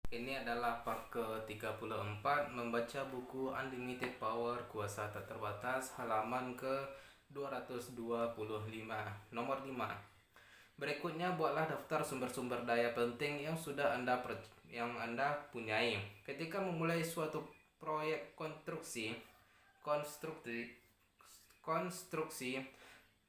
Ini adalah part ke-34 membaca buku Unlimited Power Kuasa Tak Terbatas halaman ke-225 nomor 5. Berikutnya buatlah daftar sumber-sumber daya penting yang sudah Anda punyai. Ketika memulai suatu proyek konstruksi konstruksi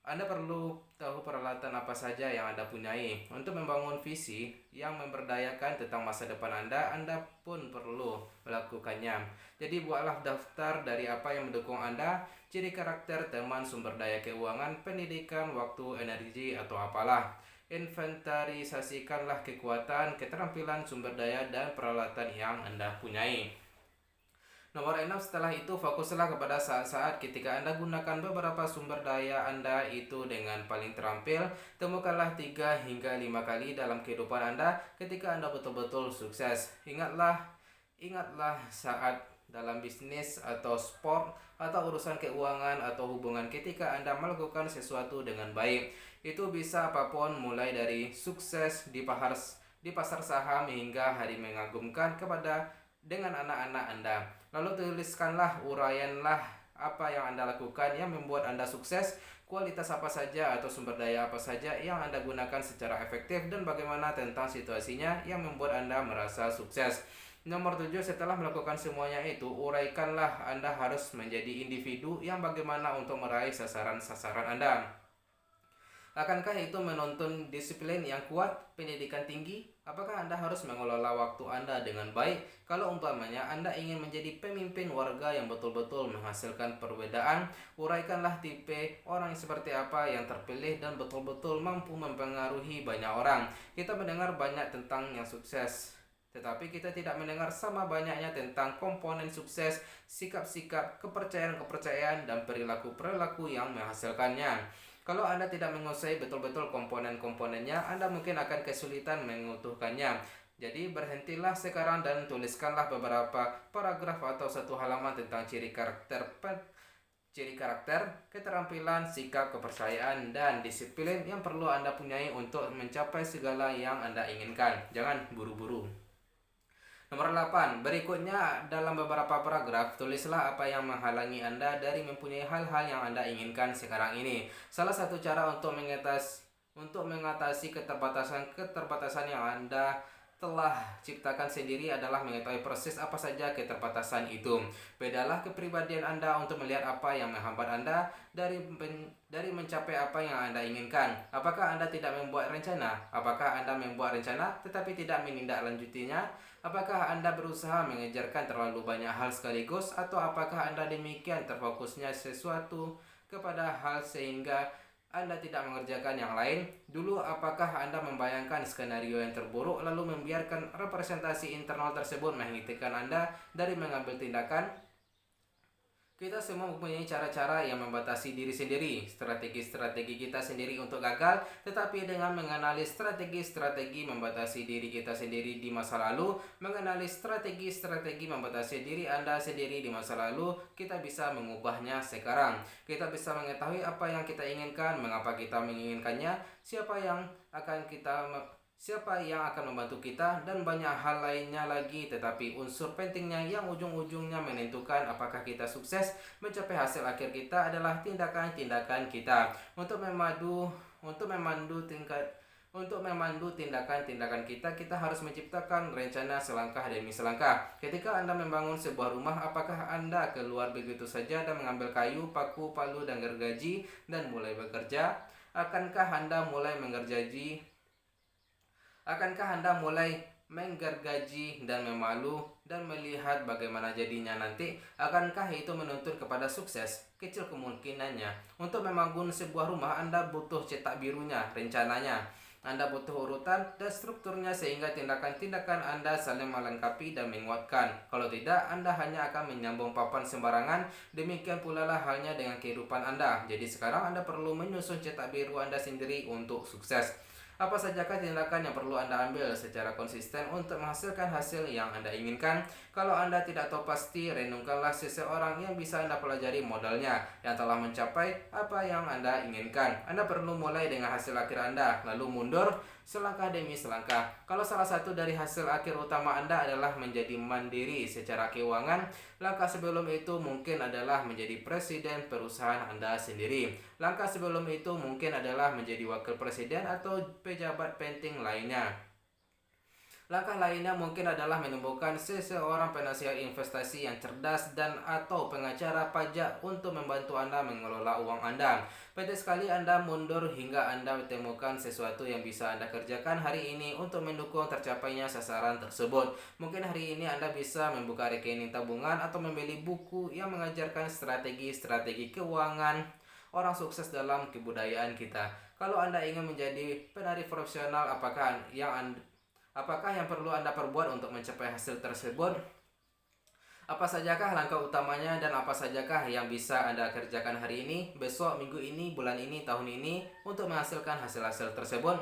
Anda perlu tahu peralatan apa saja yang Anda punyai. Untuk membangun visi yang memberdayakan tentang masa depan Anda pun perlu melakukannya. Jadi buatlah daftar dari apa yang mendukung Anda, ciri karakter, teman, sumber daya keuangan, pendidikan, waktu, energi, atau apalah. Inventarisasikanlah kekuatan, keterampilan, sumber daya, dan peralatan yang Anda punyai. Nomor 6, setelah itu fokuslah kepada saat-saat ketika Anda gunakan beberapa sumber daya Anda itu dengan paling terampil. Temukanlah 3 hingga 5 kali dalam kehidupan Anda ketika Anda betul-betul sukses. Ingatlah saat dalam bisnis atau sport atau urusan keuangan atau hubungan ketika Anda melakukan sesuatu dengan baik. Itu bisa apapun, mulai dari sukses di pasar saham hingga hari mengagumkan dengan anak-anak Anda. Lalu uraianlah apa yang Anda lakukan yang membuat Anda sukses, kualitas apa saja atau sumber daya apa saja yang Anda gunakan secara efektif, dan bagaimana tentang situasinya yang membuat Anda merasa sukses. Nomor 7, setelah melakukan semuanya itu, uraikanlah Anda harus menjadi individu yang bagaimana untuk meraih sasaran-sasaran Anda. Akankah itu menuntun disiplin yang kuat, pendidikan tinggi? Apakah Anda harus mengelola waktu Anda dengan baik? Kalau umpamanya Anda ingin menjadi pemimpin warga yang betul-betul menghasilkan perbedaan, uraikanlah tipe orang seperti apa yang terpilih dan betul-betul mampu mempengaruhi banyak orang. Kita mendengar banyak tentang yang sukses, tetapi kita tidak mendengar sama banyaknya tentang komponen sukses, sikap-sikap, kepercayaan-kepercayaan, dan perilaku-perilaku yang menghasilkannya. Kalau Anda tidak menguasai betul-betul komponen-komponennya, Anda mungkin akan kesulitan mengutuhkannya. Jadi berhentilah sekarang dan tuliskanlah beberapa paragraf atau satu halaman tentang ciri karakter, keterampilan, sikap, kepercayaan, dan disiplin yang perlu Anda punyai untuk mencapai segala yang Anda inginkan. Jangan buru-buru. Nomor 8. Berikutnya dalam beberapa paragraf, tulislah apa yang menghalangi Anda dari mempunyai hal-hal yang Anda inginkan sekarang ini. Salah satu cara untuk mengatasi keterbatasan yang Anda telah ciptakan sendiri adalah mengetahui persis apa saja keterbatasan itu. Bedalah kepribadian Anda untuk melihat apa yang menghambat Anda dari mencapai apa yang Anda inginkan. Apakah Anda tidak membuat rencana? Apakah Anda membuat rencana tetapi tidak menindaklanjutinya? Apakah Anda berusaha mengejarkan terlalu banyak hal sekaligus, atau apakah Anda demikian terfokusnya sesuatu kepada hal sehingga Anda tidak mengerjakan yang lain? Dulu, apakah Anda membayangkan skenario yang terburuk lalu membiarkan representasi internal tersebut menghentikan Anda dari mengambil tindakan? Kita semua mempunyai cara-cara yang membatasi diri sendiri, strategi-strategi kita sendiri untuk gagal, tetapi dengan mengenali strategi-strategi membatasi diri kita sendiri di masa lalu, mengenali strategi-strategi membatasi diri Anda sendiri di masa lalu, kita bisa mengubahnya sekarang. Kita bisa mengetahui apa yang kita inginkan, mengapa kita menginginkannya, siapa yang akan membantu kita, dan banyak hal lainnya lagi. Tetapi unsur pentingnya yang ujung-ujungnya menentukan apakah kita sukses mencapai hasil akhir kita adalah tindakan-tindakan kita. Untuk memandu tindakan-tindakan kita harus menciptakan rencana selangkah demi selangkah. Ketika Anda membangun sebuah rumah, apakah Anda keluar begitu saja dan mengambil kayu, paku, palu, dan gergaji dan mulai bekerja? Akankah Anda mulai menggergaji dan memalu dan melihat bagaimana jadinya nanti? Akankah itu menuntun kepada sukses? Kecil kemungkinannya. Untuk membangun sebuah rumah, Anda butuh cetak birunya, rencananya. Anda butuh urutan dan strukturnya sehingga tindakan-tindakan Anda saling melengkapi dan menguatkan. Kalau tidak, Anda hanya akan menyambung papan sembarangan. Demikian pula lah halnya dengan kehidupan Anda. Jadi sekarang Anda perlu menyusun cetak biru Anda sendiri untuk sukses. Apa sajakah tindakan yang perlu Anda ambil secara konsisten untuk menghasilkan hasil yang Anda inginkan? Kalau Anda tidak tahu pasti, renungkanlah seseorang yang bisa Anda pelajari modalnya yang telah mencapai apa yang Anda inginkan. Anda perlu mulai dengan hasil akhir Anda, lalu mundur selangkah demi selangkah. Kalau salah satu dari hasil akhir utama Anda adalah menjadi mandiri secara keuangan, langkah sebelum itu mungkin adalah menjadi presiden perusahaan Anda sendiri. Langkah sebelum itu mungkin adalah menjadi wakil presiden atau pejabat penting lainnya. Langkah lainnya mungkin adalah menemukan seseorang penasihat investasi yang cerdas dan atau pengacara pajak untuk membantu Anda mengelola uang Anda. Penting sekali Anda mundur hingga Anda temukan sesuatu yang bisa Anda kerjakan hari ini untuk mendukung tercapainya sasaran tersebut. Mungkin hari ini Anda bisa membuka rekening tabungan atau membeli buku yang mengajarkan strategi-strategi keuangan orang sukses dalam kebudayaan kita. Kalau Anda ingin menjadi penari profesional, apakah yang perlu Anda perbuat untuk mencapai hasil tersebut? Apa sajakah langkah utamanya dan apa sajakah yang bisa Anda kerjakan hari ini, besok, minggu ini, bulan ini, tahun ini untuk menghasilkan hasil-hasil tersebut?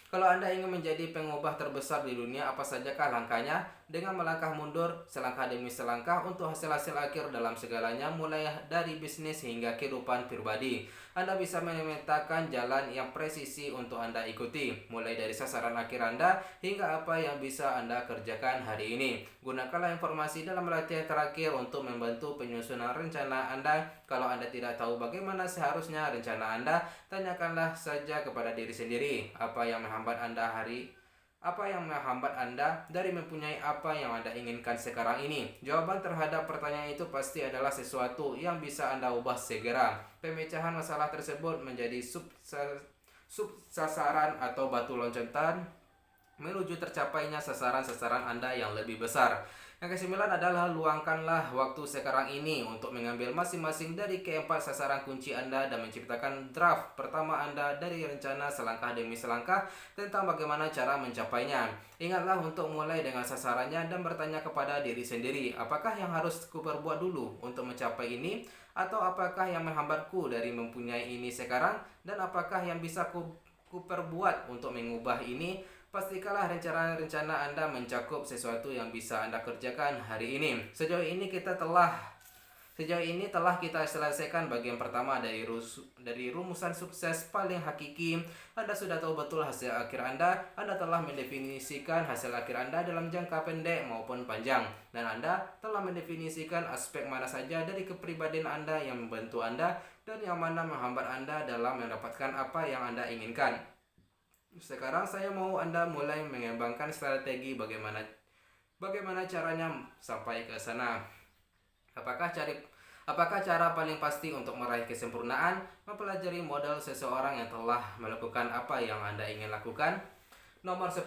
Kalau Anda ingin menjadi pengubah terbesar di dunia, apa sajakah langkahnya? Dengan melangkah mundur selangkah demi selangkah untuk hasil-hasil akhir dalam segalanya, mulai dari bisnis hingga kehidupan pribadi. Anda bisa memetakan jalan yang presisi untuk Anda ikuti, mulai dari sasaran akhir Anda hingga apa yang bisa Anda kerjakan hari ini. Gunakanlah informasi dalam latihan terakhir untuk membantu penyusunan rencana Anda. Kalau Anda tidak tahu bagaimana seharusnya rencana Anda, tanyakanlah saja kepada diri sendiri, apa yang menghambat Anda dari mempunyai apa yang Anda inginkan sekarang ini? Jawaban terhadap pertanyaan itu pasti adalah sesuatu yang bisa Anda ubah segera. Pemecahan masalah tersebut menjadi sub-sasaran atau batu loncatan menuju tercapainya sasaran-sasaran Anda yang lebih besar. Yang kesembilan adalah luangkanlah waktu sekarang ini untuk mengambil masing-masing dari keempat sasaran kunci Anda dan menciptakan draft pertama Anda dari rencana selangkah demi selangkah tentang bagaimana cara mencapainya. Ingatlah untuk mulai dengan sasarannya dan bertanya kepada diri sendiri, apakah yang harus kuperbuat dulu untuk mencapai ini? Atau apakah yang menghambatku dari mempunyai ini sekarang? Dan apakah yang bisa kuperbuat untuk mengubah ini? Pastikanlah rencana Anda mencakup sesuatu yang bisa Anda kerjakan hari ini. Sejauh ini telah kita selesaikan bagian pertama dari rumusan sukses paling hakiki. Anda sudah tahu betul hasil akhir Anda. Anda telah mendefinisikan hasil akhir Anda dalam jangka pendek maupun panjang. Dan Anda telah mendefinisikan aspek mana saja dari kepribadian Anda yang membantu Anda dan yang mana menghambat Anda dalam mendapatkan apa yang Anda inginkan. Sekarang saya mau Anda mulai mengembangkan strategi bagaimana caranya sampai ke sana. Apakah cara paling pasti untuk meraih kesempurnaan? Mempelajari modal seseorang yang telah melakukan apa yang Anda ingin lakukan. Nomor 10.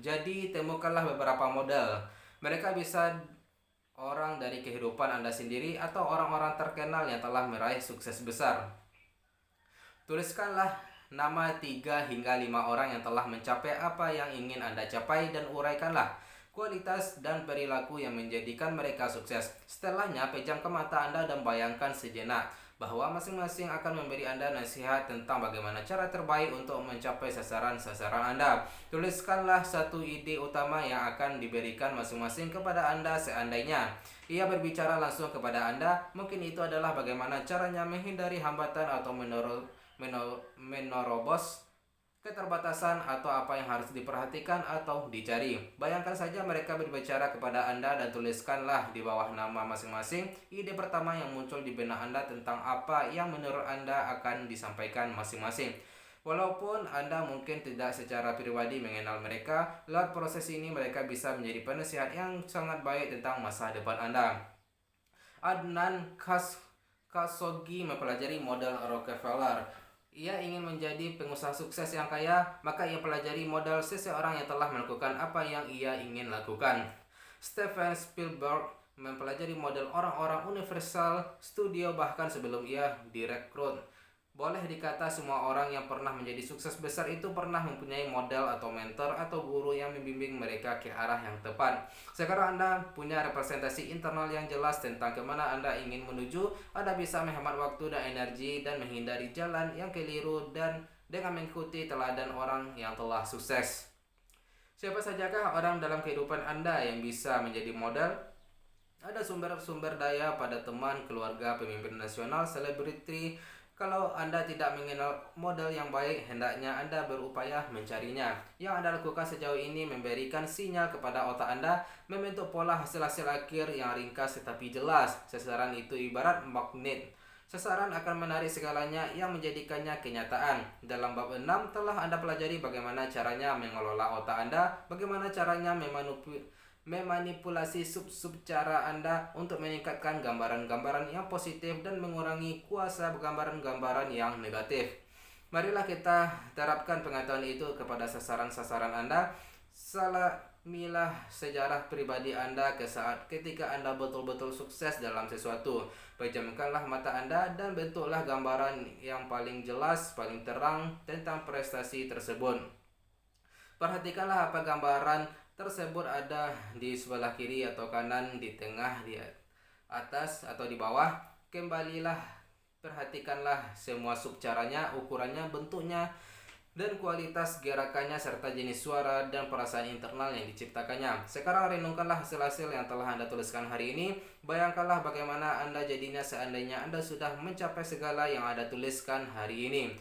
Jadi temukanlah beberapa modal. Mereka bisa orang dari kehidupan Anda sendiri atau orang-orang terkenal yang telah meraih sukses besar. Tuliskanlah nama 3 hingga 5 orang yang telah mencapai apa yang ingin Anda capai dan uraikanlah kualitas dan perilaku yang menjadikan mereka sukses. Setelahnya, pejamkan mata Anda dan bayangkan sejenak bahwa masing-masing akan memberi Anda nasihat tentang bagaimana cara terbaik untuk mencapai sasaran-sasaran Anda. Tuliskanlah satu ide utama yang akan diberikan masing-masing kepada Anda seandainya ia berbicara langsung kepada Anda. Mungkin itu adalah bagaimana caranya menghindari hambatan atau menerobos keterbatasan atau apa yang harus diperhatikan atau dicari. Bayangkan saja mereka berbicara kepada Anda dan tuliskanlah di bawah nama masing-masing ide pertama yang muncul di benak Anda tentang apa yang menurut Anda akan disampaikan masing-masing. Walaupun Anda mungkin tidak secara pribadi mengenal mereka, lewat proses ini mereka bisa menjadi penasihat yang sangat baik tentang masa depan Anda. Adnan Khashoggi mempelajari modal Rockefeller. Ia ingin menjadi pengusaha sukses yang kaya, maka ia pelajari modal seseorang yang telah melakukan apa yang ia ingin lakukan. Steven Spielberg mempelajari model orang-orang Universal Studio bahkan sebelum ia direkrut. Boleh dikata semua orang yang pernah menjadi sukses besar itu pernah mempunyai model atau mentor atau guru yang membimbing mereka ke arah yang tepat. Sekarang Anda punya representasi internal yang jelas tentang kemana Anda ingin menuju. Anda bisa menghemat waktu dan energi dan menghindari jalan yang keliru dan dengan mengikuti teladan orang yang telah sukses. Siapa sajakah orang dalam kehidupan Anda yang bisa menjadi model? Ada sumber-sumber daya pada teman, keluarga, pemimpin nasional, selebriti. Kalau Anda tidak mengenal model yang baik, hendaknya Anda berupaya mencarinya. Yang Anda lakukan sejauh ini memberikan sinyal kepada otak Anda membentuk pola hasil-hasil akhir yang ringkas tetapi jelas. Sasaran itu ibarat magnet. Sasaran akan menarik segalanya yang menjadikannya kenyataan. Dalam bab 6 telah Anda pelajari bagaimana caranya mengelola otak Anda, bagaimana caranya memanipulasi sub-sub cara Anda untuk meningkatkan gambaran-gambaran yang positif dan mengurangi kuasa gambaran-gambaran yang negatif. Marilah kita terapkan pengetahuan itu kepada sasaran-sasaran Anda. Salamilah sejarah pribadi Anda ketika Anda betul-betul sukses dalam sesuatu. Pejamkanlah mata Anda dan bentuklah gambaran yang paling jelas, paling terang tentang prestasi tersebut. Perhatikanlah apa gambaran tersebut ada di sebelah kiri atau kanan, di tengah, di atas atau di bawah. Kembalilah, perhatikanlah semua sub caranya, ukurannya, bentuknya, dan kualitas gerakannya serta jenis suara dan perasaan internal yang diciptakannya. Sekarang renungkanlah hasil-hasil yang telah Anda tuliskan hari ini. Bayangkanlah bagaimana Anda jadinya seandainya Anda sudah mencapai segala yang Anda tuliskan hari ini.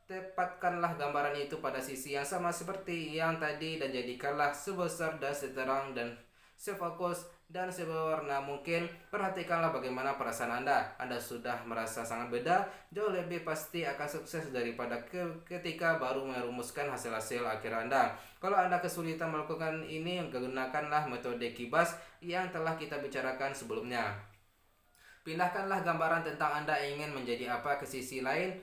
Tepatkanlah gambaran itu pada sisi yang sama seperti yang tadi dan jadikanlah sebesar dan seterang dan sefokus dan seberwarna mungkin. Perhatikanlah bagaimana perasaan Anda. Anda sudah merasa sangat beda, jauh lebih pasti akan sukses daripada ketika baru merumuskan hasil-hasil akhir Anda. Kalau Anda kesulitan melakukan ini, gunakanlah metode kibas yang telah kita bicarakan sebelumnya. Pindahkanlah gambaran tentang Anda ingin menjadi apa ke sisi lain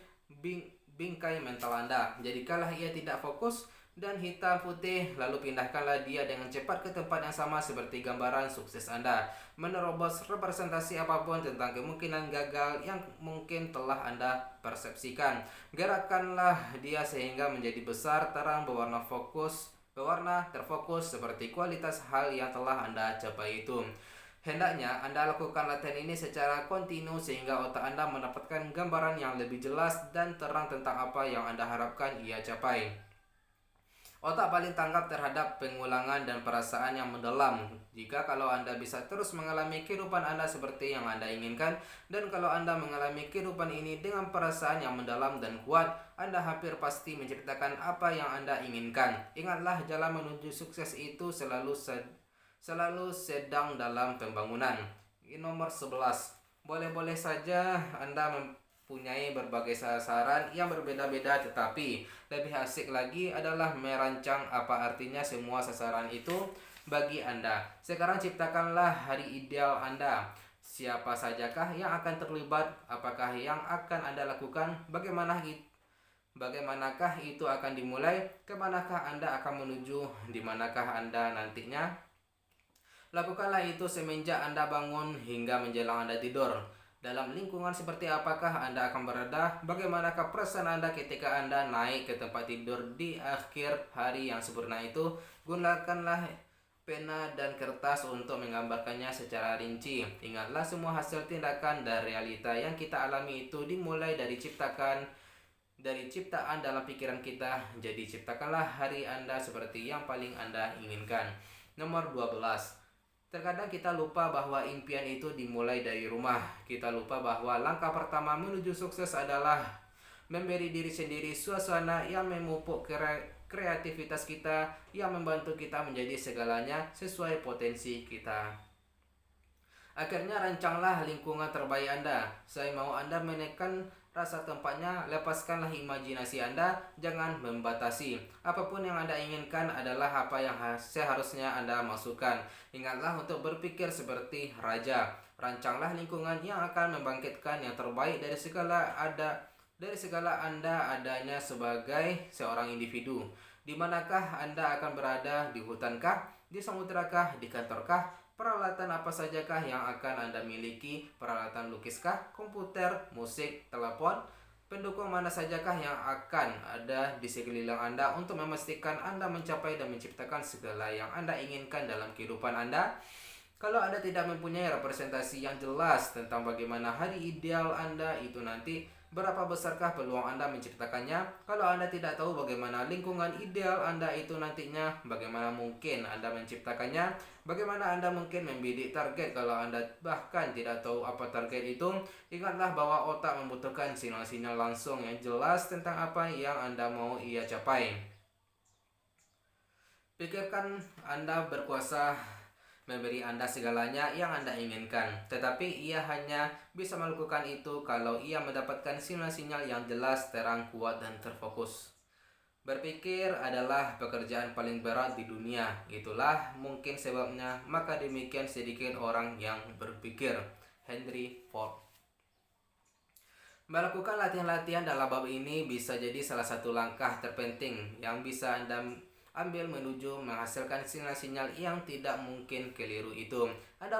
bingkai mental Anda. Jadikanlah ia tidak fokus dan hitam putih, lalu pindahkanlah dia dengan cepat ke tempat yang sama seperti gambaran sukses Anda. Menerobos representasi apapun tentang kemungkinan gagal yang mungkin telah Anda persepsikan. Gerakkanlah dia sehingga menjadi besar, terang, berwarna terfokus seperti kualitas hal yang telah Anda capai itu. Hendaknya Anda lakukan latihan ini secara kontinu sehingga otak Anda mendapatkan gambaran yang lebih jelas dan terang tentang apa yang Anda harapkan ia capai. Otak paling tanggap terhadap pengulangan dan perasaan yang mendalam. Kalau Anda bisa terus mengalami kehidupan Anda seperti yang Anda inginkan, dan kalau Anda mengalami kehidupan ini dengan perasaan yang mendalam dan kuat, Anda hampir pasti menciptakan apa yang Anda inginkan. Ingatlah, jalan menuju sukses itu selalu sedang dalam pembangunan. Nomor 11. Boleh-boleh saja Anda mempunyai berbagai sasaran yang berbeda-beda, tetapi lebih asik lagi adalah merancang apa artinya semua sasaran itu bagi Anda. Sekarang ciptakanlah hari ideal Anda. Siapa sajakah yang akan terlibat? Apakah yang akan Anda lakukan? Bagaimanakah itu akan dimulai? Kemanakah Anda akan menuju? Di manakah Anda nantinya? Lakukanlah itu semenjak Anda bangun hingga menjelang Anda tidur. Dalam lingkungan seperti apakah Anda akan berada? Bagaimanakah perasaan Anda ketika Anda naik ke tempat tidur di akhir hari yang sempurna itu? Gunakanlah pena dan kertas untuk menggambarkannya secara rinci. Ingatlah, semua hasil tindakan dan realita yang kita alami itu dimulai dari ciptaan dalam pikiran kita. Jadi ciptakanlah hari Anda seperti yang paling Anda inginkan. Nomor 12. Terkadang kita lupa bahwa impian itu dimulai dari rumah. Kita lupa bahwa langkah pertama menuju sukses adalah memberi diri sendiri suasana yang memupuk kreativitas kita, yang membantu kita menjadi segalanya sesuai potensi kita. Akhirnya rancanglah lingkungan terbaik Anda. Saya mau Anda menekan rasa tempatnya, lepaskanlah imajinasi Anda, jangan membatasi. Apapun yang Anda inginkan adalah apa yang seharusnya Anda masukkan. Ingatlah untuk berpikir seperti raja. Rancanglah lingkungan yang akan membangkitkan yang terbaik dari segala Anda adanya sebagai seorang individu. Di manakah Anda akan berada? Di hutankah? Di samudrakah? Di kantorkah? Peralatan apa sajakah yang akan Anda miliki? Peralatan lukiskah? Komputer, musik, telepon? Pendukung mana sajakah yang akan ada di sekeliling Anda untuk memastikan Anda mencapai dan menciptakan segala yang Anda inginkan dalam kehidupan Anda? Kalau Anda tidak mempunyai representasi yang jelas tentang bagaimana hari ideal Anda itu nanti, Berapa besarkah peluang Anda menciptakannya? Kalau Anda tidak tahu bagaimana lingkungan ideal Anda itu nantinya, bagaimana mungkin Anda menciptakannya? Bagaimana Anda mungkin membidik target kalau Anda bahkan tidak tahu apa target itu? Ingatlah bahwa otak membutuhkan sinyal-sinyal langsung yang jelas tentang apa yang Anda mau ia capai. Pikirkan Anda berkuasa memberi Anda segalanya yang Anda inginkan, tetapi ia hanya bisa melakukan itu kalau ia mendapatkan sinyal-sinyal yang jelas, terang, kuat, dan terfokus. Berpikir adalah pekerjaan paling berat di dunia. Itulah mungkin sebabnya maka demikian sedikit orang yang berpikir. Henry Ford. Melakukan latihan-latihan dalam bab ini bisa jadi salah satu langkah terpenting yang bisa Anda ambil menuju menghasilkan sinyal-sinyal yang tidak mungkin keliru itu. Anda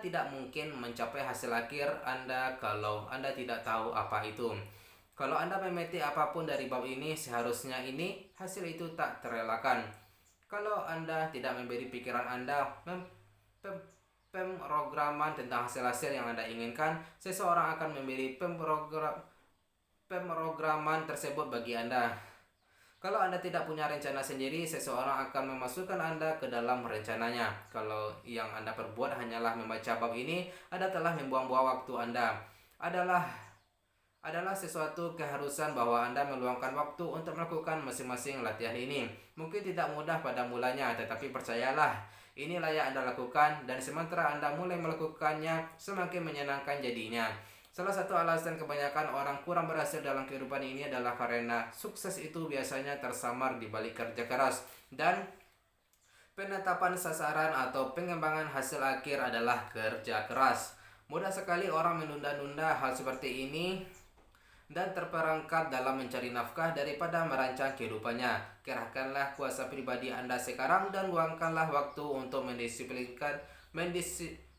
tidak mungkin mencapai hasil akhir Anda kalau Anda tidak tahu apa itu. Kalau Anda memetik apapun dari bab ini, seharusnya hasil itu tak terelakkan. Kalau Anda tidak memberi pikiran Anda pemrograman tentang hasil-hasil yang Anda inginkan, seseorang akan memberi pemrograman tersebut bagi Anda. Kalau Anda tidak punya rencana sendiri, seseorang akan memasukkan Anda ke dalam rencananya. Kalau yang Anda perbuat hanyalah membaca bab ini, Anda telah membuang-buang waktu Anda. Adalah sesuatu keharusan bahwa Anda meluangkan waktu untuk melakukan masing-masing latihan ini. Mungkin tidak mudah pada mulanya, tetapi percayalah, ini layak Anda lakukan, dan sementara Anda mulai melakukannya, semakin menyenangkan jadinya. Salah satu alasan kebanyakan orang kurang berhasil dalam kehidupan ini adalah karena sukses itu biasanya tersamar di balik kerja keras, dan penetapan sasaran atau pengembangan hasil akhir adalah kerja keras. Mudah sekali orang menunda-nunda hal seperti ini dan terperangkap dalam mencari nafkah daripada merancang kehidupannya. Kerahkanlah kuasa pribadi Anda sekarang dan luangkanlah waktu untuk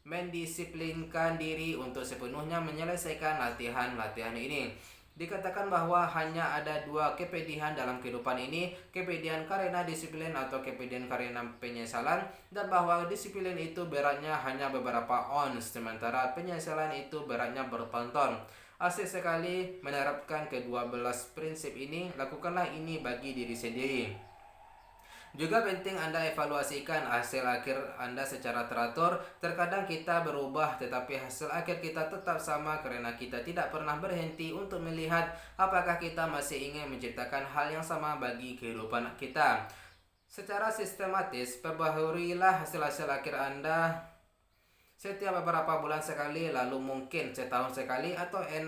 mendisiplinkan diri untuk sepenuhnya menyelesaikan latihan-latihan ini. Dikatakan bahwa hanya ada dua kepedihan dalam kehidupan ini, kepedihan karena disiplin atau kepedihan karena penyesalan, dan bahwa disiplin itu beratnya hanya beberapa ons, sementara penyesalan itu beratnya bertonton. Asik sekali menerapkan kedua belas prinsip ini. Lakukanlah ini bagi diri sendiri. Juga penting Anda evaluasikan hasil akhir Anda secara teratur. Terkadang kita berubah, tetapi hasil akhir kita tetap sama karena kita tidak pernah berhenti untuk melihat apakah kita masih ingin menciptakan hal yang sama bagi kehidupan kita. Secara sistematis, perbaharilah hasil-hasil akhir Anda setiap beberapa bulan sekali, lalu mungkin setahun sekali atau 6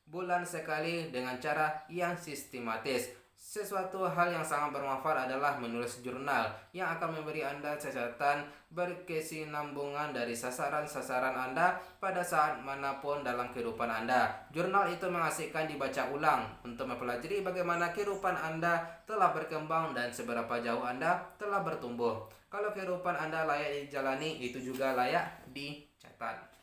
bulan sekali dengan cara yang sistematis. Sesuatu hal yang sangat bermanfaat adalah menulis jurnal yang akan memberi Anda catatan berkesinambungan dari sasaran-sasaran Anda pada saat manapun dalam kehidupan Anda. Jurnal itu mengasihkan dibaca ulang untuk mempelajari bagaimana kehidupan Anda telah berkembang dan seberapa jauh Anda telah bertumbuh. Kalau kehidupan Anda layak dijalani, itu juga layak dicatat.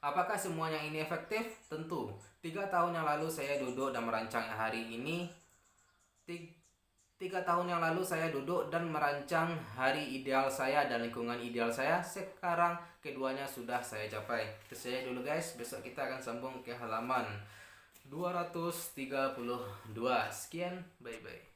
Apakah semuanya ini efektif? Tentu. 3 tahun yang lalu saya duduk dan merancang hari ini. 3 tahun yang lalu saya duduk dan merancang hari ideal saya dan lingkungan ideal saya. Sekarang keduanya sudah saya capai. Itu saja dulu guys. Besok kita akan sambung ke halaman 232. Sekian, bye-bye.